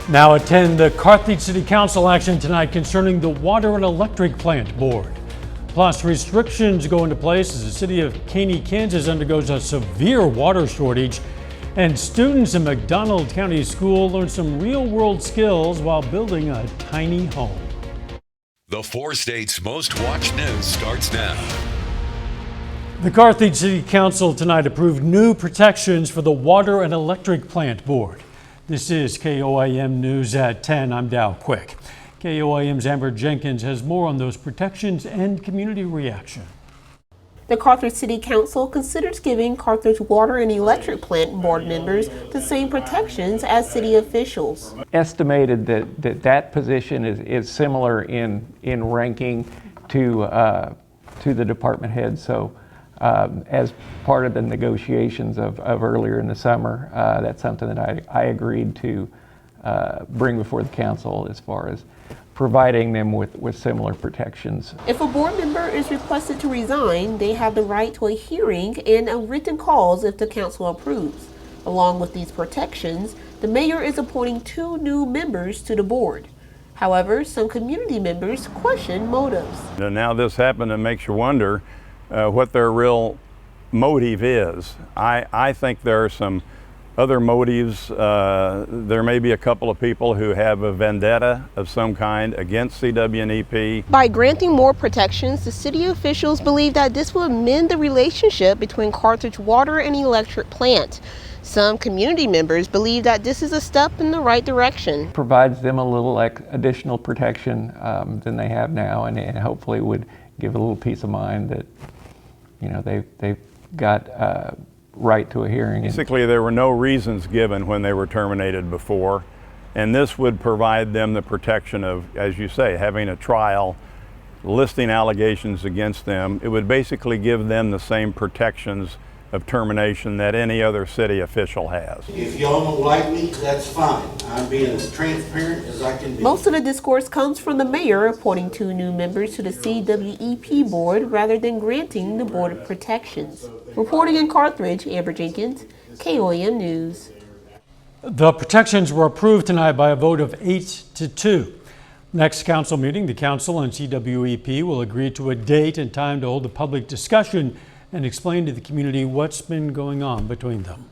Now at 10, the Carthage City Council action tonight concerning the Water and Electric Plant Board. Plus, restrictions go into place as the city of Caney, Kansas undergoes a severe water shortage, and students in McDonald County School learn some real-world skills while building a tiny home. The 4 states' most watched news starts now. The Carthage City Council tonight approved new protections for the Water and Electric Plant Board. This is KOAM News at 10. I'm Dow Quick. KOAM's Amber Jenkins has more on those protections and community reaction. The Carthage City Council considers giving Carthage Water and Electric Plant Board members the same protections as city officials. Estimated that position is similar in ranking to the department head. So as part of the negotiations of earlier in the summer, that's something that I agreed to bring before the council as far as providing them with similar protections. If a board member is requested to resign, they have the right to a hearing and a written cause if the council approves. Along with these protections, the mayor is appointing 2 new members to the board. However, some community members question motives. Now this happened and makes you wonder what their real motive is. I think there are some other motives. There may be a couple of people who have a vendetta of some kind against CWNEP. By granting more protections, the city officials believe that this will amend the relationship between Carthage Water and Electric Plant. Some community members believe that this is a step in the right direction. Provides them a little additional protection than they have now, and hopefully would give a little peace of mind that, you know, they've got right to a hearing. Basically, there were no reasons given when they were terminated before, and this would provide them the protection of, as you say, having a trial, listing allegations against them. It would basically give them the same protections of termination that any other city official has. If y'all don't like me, that's fine. I'm being as transparent as I can be. Most of the discourse comes from the mayor appointing 2 new members to the CWEP board rather than granting the board of protections. Reporting in Carthage, Amber Jenkins, KOAM News. The protections were approved tonight by a vote of 8-2. Next council meeting, the council and CWEP will agree to a date and time to hold a public discussion and explain to the community what's been going on between them.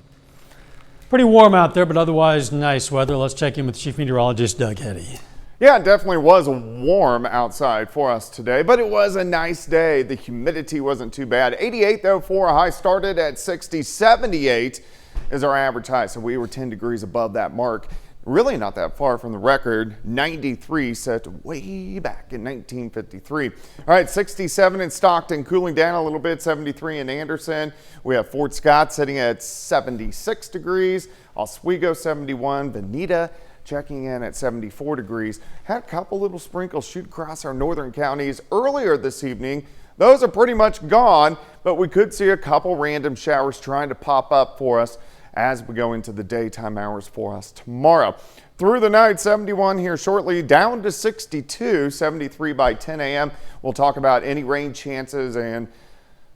Pretty warm out there, but otherwise nice weather. Let's check in with Chief Meteorologist Doug Heddy. Yeah, it definitely was warm outside for us today, but it was a nice day. The humidity wasn't too bad. 88 though for a high, started at 60. 78 is our average high, so we were 10 degrees above that mark. Really not that far from the record. 93 set way back in 1953. All right, 67 in Stockton, cooling down a little bit. 73 in Anderson. We have Fort Scott sitting at 76 degrees. Oswego 71. Veneta checking in at 74 degrees. Had a couple little sprinkles shoot across our northern counties earlier this evening. Those are pretty much gone, but we could see a couple random showers trying to pop up for us as we go into the daytime hours for us tomorrow. Through the night, 71 here shortly, down to 62, 73 by 10 a.m. We'll talk about any rain chances and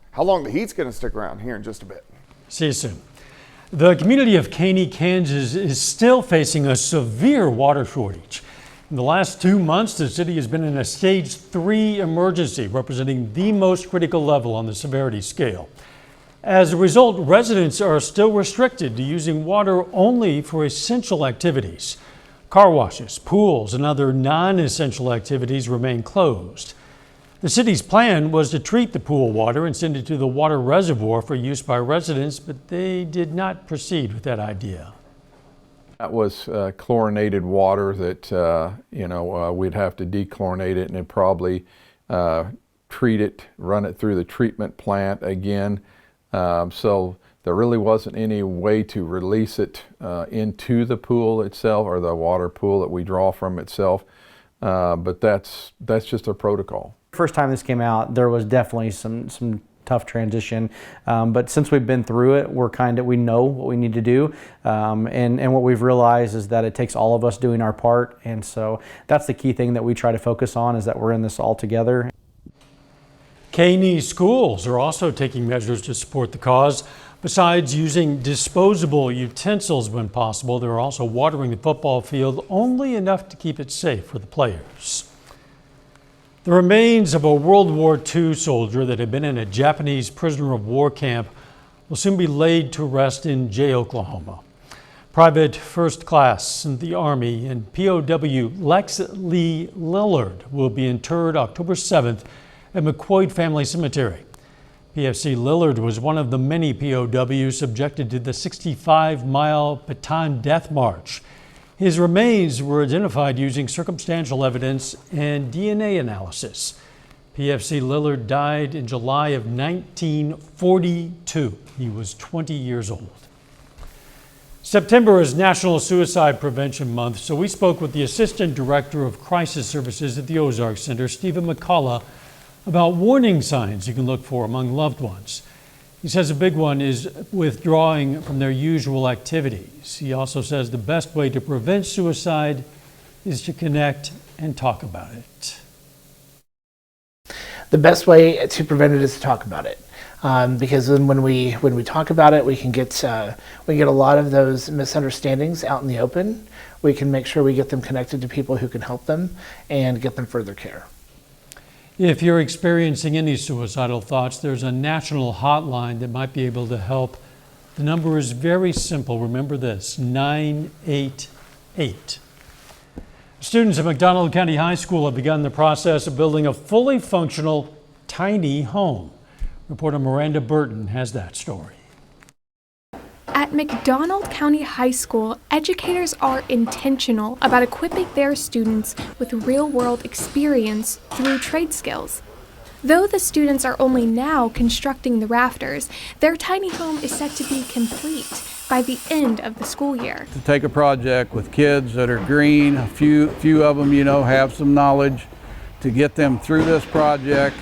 how long the heat's going to stick around here in just a bit. See you soon. The community of Caney, Kansas is still facing a severe water shortage. In the last 2 months, the city has been in a stage 3 emergency, representing the most critical level on the severity scale. As a result, residents are still restricted to using water only for essential activities. Car washes, pools, and other non-essential activities remain closed. The city's plan was to treat the pool water and send it to the water reservoir for use by residents, but they did not proceed with that idea. That was chlorinated water that, we'd have to dechlorinate it and then probably treat it, run it through the treatment plant again. So there really wasn't any way to release it into the pool itself or the water pool that we draw from itself. But that's just a protocol. First time this came out, there was definitely some tough transition, but since we've been through it, we know what we need to do, and what we've realized is that it takes all of us doing our part, and so that's the key thing that we try to focus on, is that we're in this all together. Caney schools are also taking measures to support the cause. Besides using disposable utensils when possible, they're also watering the football field only enough to keep it safe for the players. The remains of a World War II soldier that had been in a Japanese prisoner of war camp will soon be laid to rest in Jay, Oklahoma. Private First Class in the Army and POW Lex Lee Lillard will be interred October 7th at McQuoid Family Cemetery. PFC Lillard was one of the many POWs subjected to the 65-mile Bataan Death March. His remains were identified using circumstantial evidence and DNA analysis. PFC Lillard died in July of 1942. He was 20 years old. September is National Suicide Prevention Month, so we spoke with the Assistant Director of Crisis Services at the Ozark Center, Stephen McCullough, about warning signs you can look for among loved ones. He says a big one is withdrawing from their usual activities. He also says the best way to prevent suicide is to connect and talk about it. The best way to prevent it is to talk about it, because then when we talk about it, we can get a lot of those misunderstandings out in the open. We can make sure we get them connected to people who can help them and get them further care. If you're experiencing any suicidal thoughts, there's a national hotline that might be able to help. The number is very simple. Remember this, 988. Students at McDonald County High School have begun the process of building a fully functional tiny home. Reporter Miranda Burton has that story. At McDonald County High School, educators are intentional about equipping their students with real-world experience through trade skills. Though the students are only now constructing the rafters, their tiny home is set to be complete by the end of the school year. To take a project with kids that are green, a few of them, have some knowledge, to get them through this project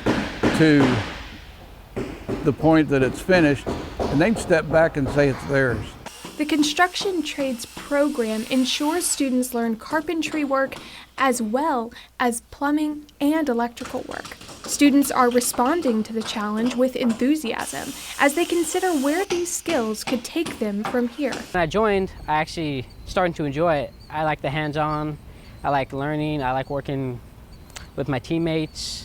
to the point that it's finished, and they can step back and say it's theirs. The construction trades program ensures students learn carpentry work as well as plumbing and electrical work. Students are responding to the challenge with enthusiasm as they consider where these skills could take them from here. When I joined, I actually started to enjoy it. I like the hands-on, I like learning, I like working with my teammates.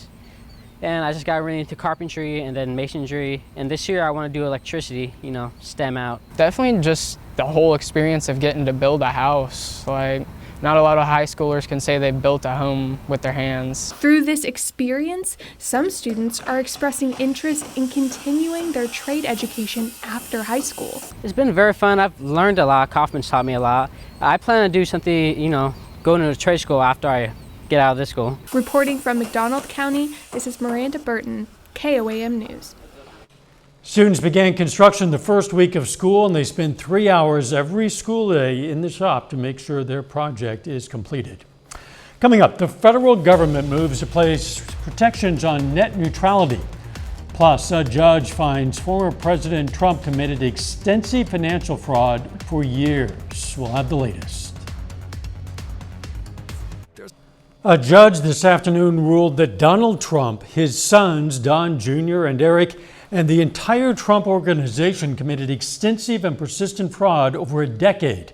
And I just got really into carpentry and then masonry. And this year I want to do electricity, STEM out. Definitely just the whole experience of getting to build a house. Like, not a lot of high schoolers can say they built a home with their hands. Through this experience, some students are expressing interest in continuing their trade education after high school. It's been very fun. I've learned a lot. Kaufman's taught me a lot. I plan to do something, go to a trade school after I get out of this school. Reporting from McDonald County, this is Miranda Burton, KOAM News. Students began construction the first week of school, and they spend 3 hours every school day in the shop to make sure their project is completed. Coming up, the federal government moves to place protections on net neutrality. Plus, a judge finds former President Trump committed extensive financial fraud for years. We'll have the latest. A judge this afternoon ruled that Donald Trump, his sons, Don Jr. and Eric, and the entire Trump organization committed extensive and persistent fraud over a decade.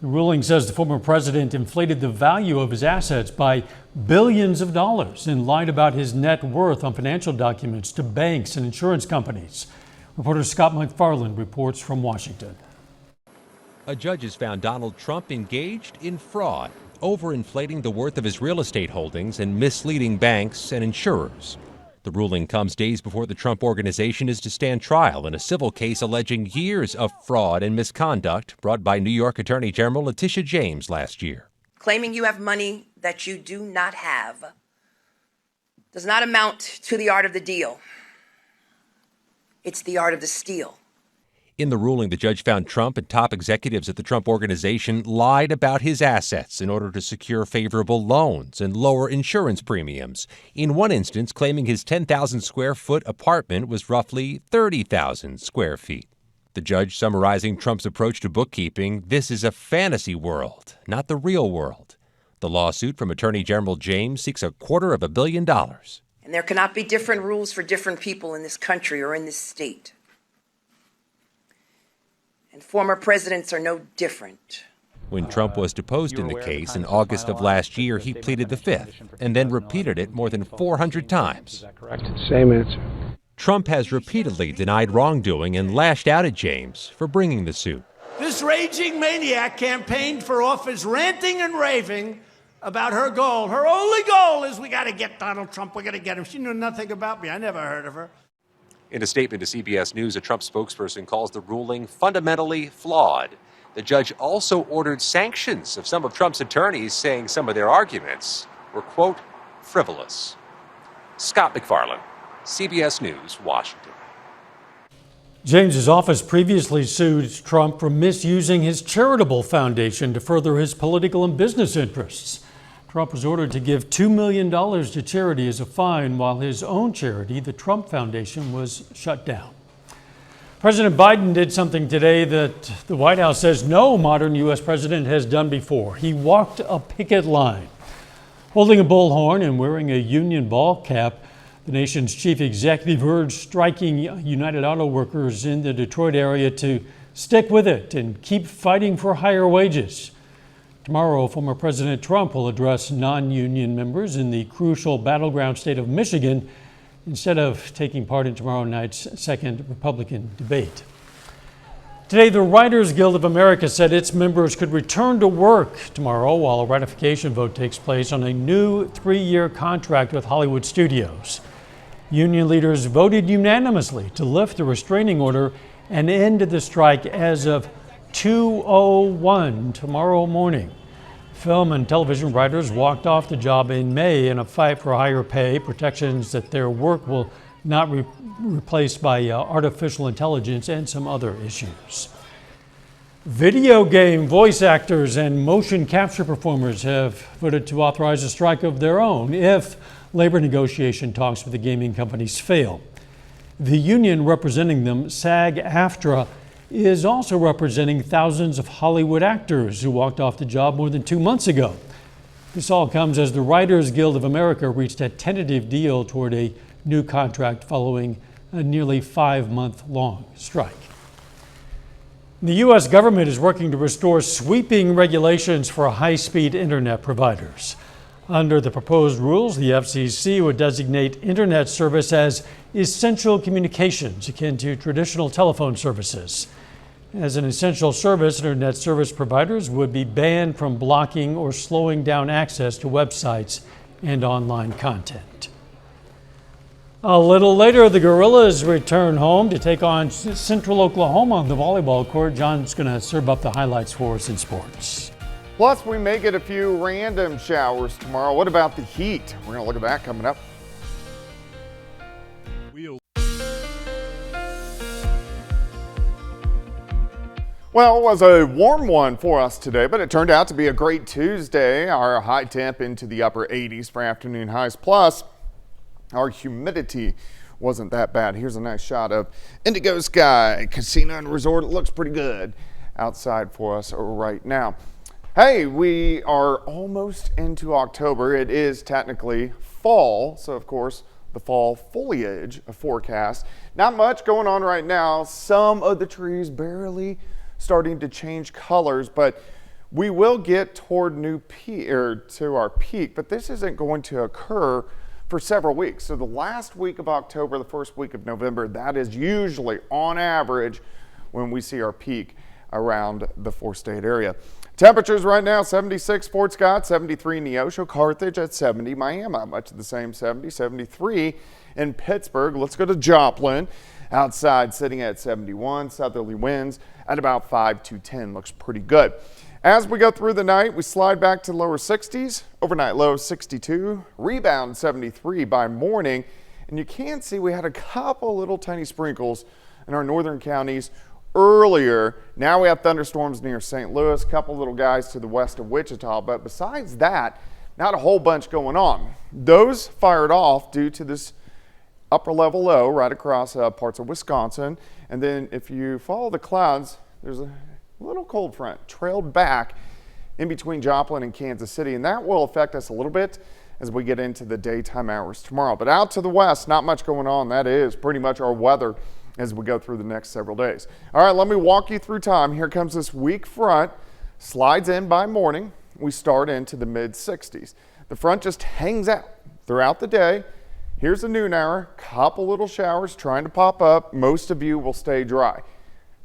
The ruling says the former president inflated the value of his assets by billions of dollars and lied about his net worth on financial documents to banks and insurance companies. Reporter Scott McFarland reports from Washington. A judge has found Donald Trump engaged in fraud, overinflating the worth of his real estate holdings and misleading banks and insurers. The ruling comes days before the Trump organization is to stand trial in a civil case alleging years of fraud and misconduct brought by New York Attorney General Letitia James last year. Claiming you have money that you do not have does not amount to the art of the deal. It's the art of the steal. In the ruling, the judge found Trump and top executives at the Trump organization lied about his assets in order to secure favorable loans and lower insurance premiums. In one instance, claiming his 10,000 square foot apartment was roughly 30,000 square feet. The judge summarizing Trump's approach to bookkeeping, this is a fantasy world, not the real world. The lawsuit from Attorney General James seeks $250 million. And there cannot be different rules for different people in this country or in this state. And former presidents are no different. When Trump was deposed in the case in August of last year, he pleaded the Fifth and then repeated it more than 400 times. Same answer. Trump has repeatedly denied wrongdoing and lashed out at James for bringing the suit. This raging maniac campaigned for office, ranting and raving about her goal. Her only goal is we got to get Donald Trump. We got to get him. She knew nothing about me. I never heard of her. In a statement to CBS News, a Trump spokesperson calls the ruling fundamentally flawed. The judge also ordered sanctions of some of Trump's attorneys, saying some of their arguments were, quote, frivolous. Scott McFarland, CBS News, Washington. James's office previously sued Trump for misusing his charitable foundation to further his political and business interests. Trump was ordered to give $2 million to charity as a fine, while his own charity, the Trump Foundation, was shut down. President Biden did something today that the White House says no modern U.S. president has done before. He walked a picket line. Holding a bullhorn and wearing a union ball cap, the nation's chief executive urged striking United Auto Workers in the Detroit area to stick with it and keep fighting for higher wages. Tomorrow, former President Trump will address non-union members in the crucial battleground state of Michigan instead of taking part in tomorrow night's second Republican debate. Today, the Writers Guild of America said its members could return to work tomorrow while a ratification vote takes place on a new 3-year contract with Hollywood studios. Union leaders voted unanimously to lift the restraining order and end the strike as of 2:01 tomorrow morning. Film and television writers walked off the job in May in a fight for higher pay, protections that their work will not be replaced by artificial intelligence, and some other issues. Video game voice actors and motion capture performers have voted to authorize a strike of their own if labor negotiation talks with the gaming companies fail. The union representing them, SAG-AFTRA, is also representing thousands of Hollywood actors who walked off the job more than 2 months ago. This all comes as the Writers Guild of America reached a tentative deal toward a new contract following a nearly 5-month-long strike. The U.S. government is working to restore sweeping regulations for high-speed internet providers. Under the proposed rules, the FCC would designate internet service as essential communications, akin to traditional telephone services. As an essential service, internet service providers would be banned from blocking or slowing down access to websites and online content. A little later, the Gorillas return home to take on Central Oklahoma on the volleyball court. John's going to serve up the highlights for us in sports. Plus, we may get a few random showers tomorrow. What about the heat? We're going to look at that coming up. Well, it was a warm one for us today, but it turned out to be a great Tuesday. Our high temp into the upper 80s for afternoon highs. Plus, our humidity wasn't that bad. Here's a nice shot of Indigo Sky Casino and Resort. It looks pretty good outside for us right now. Hey, we are almost into October. It is technically fall, so of course, the fall foliage forecast. Not much going on right now. Some of the trees barely starting to change colors, but we will get toward to our peak, but this isn't going to occur for several weeks. So the last week of October, the first week of November, that is usually on average when we see our peak around the 4-state area. Temperatures right now, 76 Fort Scott, 73 Neosho, Carthage at 70, Miami, much of the same 70, 73 in Pittsburgh. Let's go to Joplin. Outside sitting at 71, southerly winds at about 5 to 10, looks pretty good. As we go through the night, we slide back to lower 60s, overnight low 62, rebound 73 by morning, and you can see we had a couple little tiny sprinkles in our northern counties earlier. Now we have thunderstorms near St. Louis, a couple little guys to the west of Wichita, but besides that, not a whole bunch going on. Those fired off due to this upper level low right across parts of Wisconsin. And then if you follow the clouds, there's a little cold front trailed back in between Joplin and Kansas City, and that will affect us a little bit as we get into the daytime hours tomorrow. But out to the west, not much going on. That is pretty much our weather as we go through the next several days. All right, let me walk you through time. Here comes this weak front, slides in by morning. We start into the mid-60s. The front just hangs out throughout the day. Here's the noon hour, couple little showers trying to pop up. Most of you will stay dry.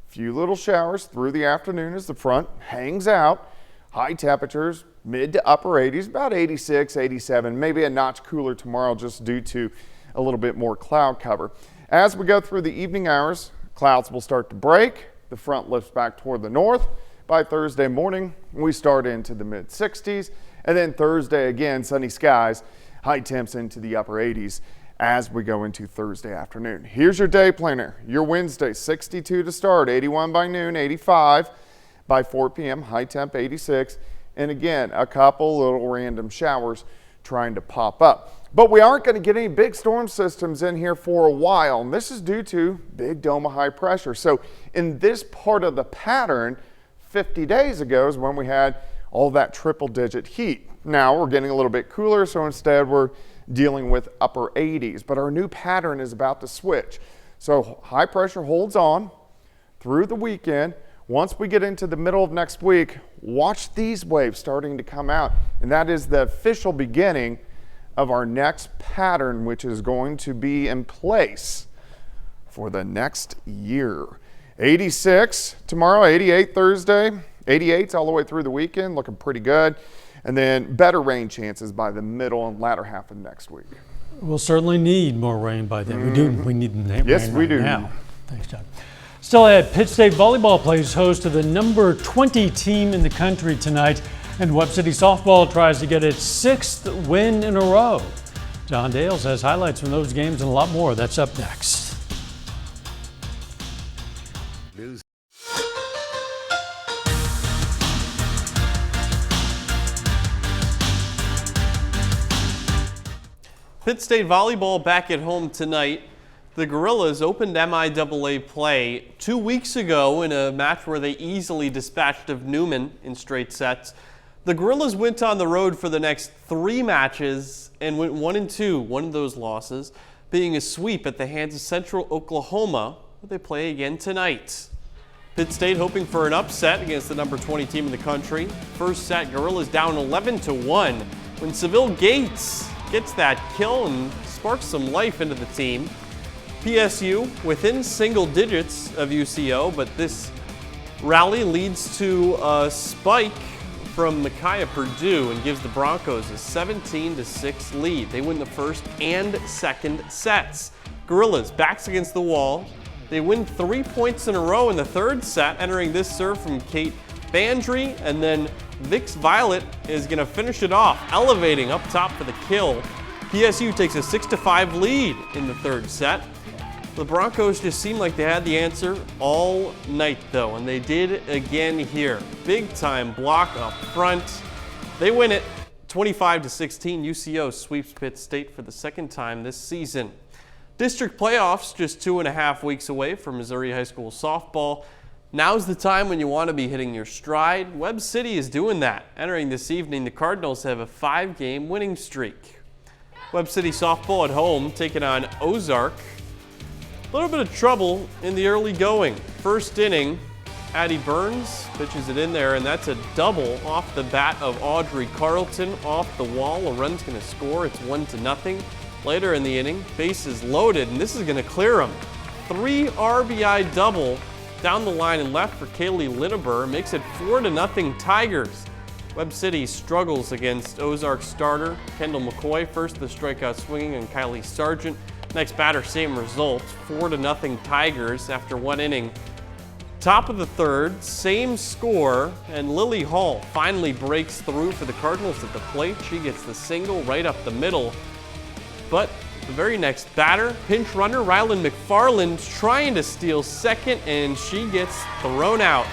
Few little showers through the afternoon as the front hangs out. High temperatures, mid to upper 80s, about 86, 87, maybe a notch cooler tomorrow just due to a little bit more cloud cover. As we go through the evening hours, clouds will start to break. The front lifts back toward the north. By Thursday morning, we start into the mid-60s, and then Thursday again, sunny skies, high temps into the upper 80s as we go into Thursday afternoon. Here's your day planner. Your Wednesday, 62 to start, 81 by noon, 85 by 4 p.m., high temp 86, and again, a couple little random showers trying to pop up. But we aren't going to get any big storm systems in here for a while, and this is due to big dome of high pressure. So in this part of the pattern, 50 days ago is when we had all that triple-digit heat. Now we're getting a little bit cooler, so instead we're dealing with upper 80s. But our new pattern is about to switch. So high pressure holds on through the weekend. Once we get into the middle of next week, watch these waves starting to come out. And that is the official beginning of our next pattern, which is going to be in place for the next year. 86 tomorrow, 88 Thursday, 88s all the way through the weekend, looking pretty good. And then better rain chances by the middle and latter half of next week. We'll certainly need more rain by then. We need rain yes, we right do. Now. Thanks, John. Still ahead, Pitt State volleyball plays host to the number 20 team in the country tonight, and Webb City softball tries to get its 6th win in a row. John Dales has highlights from those games and a lot more. That's up next. Pitt State volleyball back at home tonight. The Gorillas opened MIAA play 2 weeks ago in a match where they easily dispatched of Newman in straight sets. The Gorillas went on the road for the next 3 matches and went 1-2, one of those losses being a sweep at the hands of Central Oklahoma, where they play again tonight. Pitt State hoping for an upset against the number 20 team in the country. First set, Gorillas down 11-1 when Seville Gates gets that kill and sparks some life into the team. PSU within single digits of UCO, but this rally leads to a spike from Micaiah Purdue and gives the Broncos a 17-6 lead. They win the first and second sets. Gorillas backs against the wall. They win 3 points in a row in the third set, entering this serve from Kate Bandry, and then Vix Violet is going to finish it off, elevating up top for the kill. PSU takes a 6-5 lead in the third set. The Broncos just seemed like they had the answer all night, though, and they did again here. Big time block up front. They win it 25-16. UCO sweeps Pitt State for the second time this season. District playoffs just 2.5 weeks away for Missouri High School softball. Now's the time when you want to be hitting your stride. Webb City is doing that. Entering this evening, the Cardinals have a 5-game winning streak. Webb City softball at home taking on Ozark. A little bit of trouble in the early going. First inning, Addie Burns pitches it in there, and that's a double off the bat of Audrey Carlton off the wall. A run's going to score. It's 1-0. Later in the inning, bases loaded, and this is going to clear them. 3 RBI double down the line and left for Kaylee Linneber, makes it 4-0 Tigers. Webb City struggles against Ozark starter Kendall McCoy. First the strikeout swinging on Kylie Sargent. Next batter, same result, 4-0 Tigers after 1 inning. Top of the third, same score, and Lily Hall finally breaks through for the Cardinals at the plate. She gets the single right up the middle. But the very next batter, pinch runner Rylan McFarland trying to steal second, and she gets thrown out.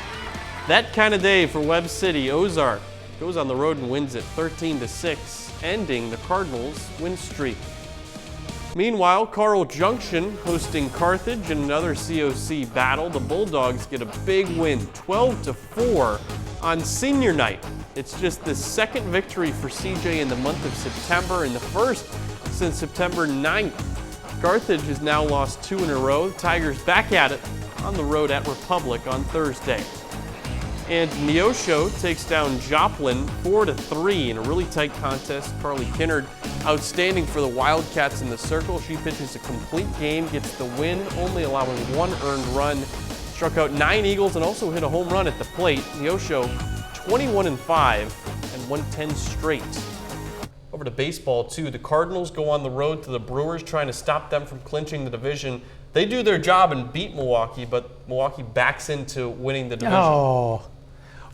That kind of day for Webb City. Ozark goes on the road and wins it 13-6, ending the Cardinals' win streak. Meanwhile, Carl Junction hosting Carthage in another COC battle. The Bulldogs get a big win, 12-4 on senior night. It's just the second victory for CJ in the month of September and the first since September 9th. Carthage has now lost 2 in a row. The Tigers back at it on the road at Republic on Thursday. And Neosho takes down Joplin 4-3 in a really tight contest. Carly Kinnard outstanding for the Wildcats in the circle. She pitches a complete game, gets the win, only allowing 1 earned run. Struck out 9 Eagles and also hit a home run at the plate. Neosho 21-5 and won 10 straight. Over to baseball too. The Cardinals go on the road to the Brewers, trying to stop them from clinching the division. They do their job and beat Milwaukee, but Milwaukee backs into winning the division. Oh.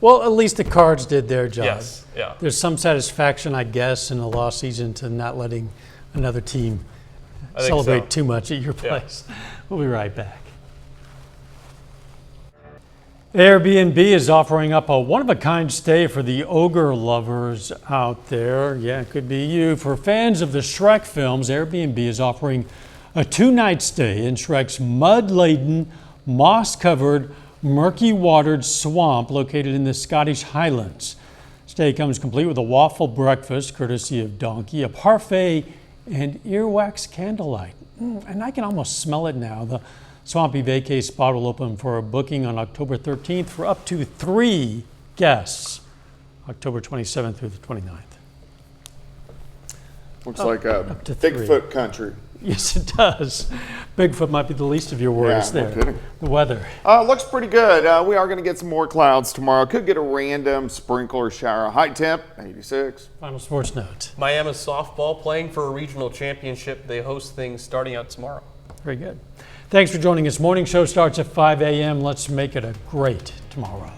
Well, at least the Cards did their job. Yes, yeah. There's some satisfaction, I guess, in the lost season to not letting another team celebrate too much at your place. Yeah. We'll be right back. Airbnb is offering up a one-of-a-kind stay for the ogre lovers out there. Yeah, it could be you. For fans of the Shrek films, Airbnb is offering a 2-night stay in Shrek's mud-laden, moss-covered, murky-watered swamp located in the Scottish Highlands. Stay comes complete with a waffle breakfast, courtesy of Donkey, a parfait, and earwax candlelight. And I can almost smell it now. The Swampy Vacay spot will open for a booking on October 13th for up to 3 guests, October 27th through the 29th. Looks like a Bigfoot country. Yes, it does. Bigfoot might be the least of your worries there. Kidding. The weather. Looks pretty good. We are going to get some more clouds tomorrow. Could get a random sprinkle or shower. High temp, 86. Final sports note. Miami softball playing for a regional championship. They host things starting out tomorrow. Very good. Thanks for joining us. Morning show starts at 5 a.m. Let's make it a great tomorrow.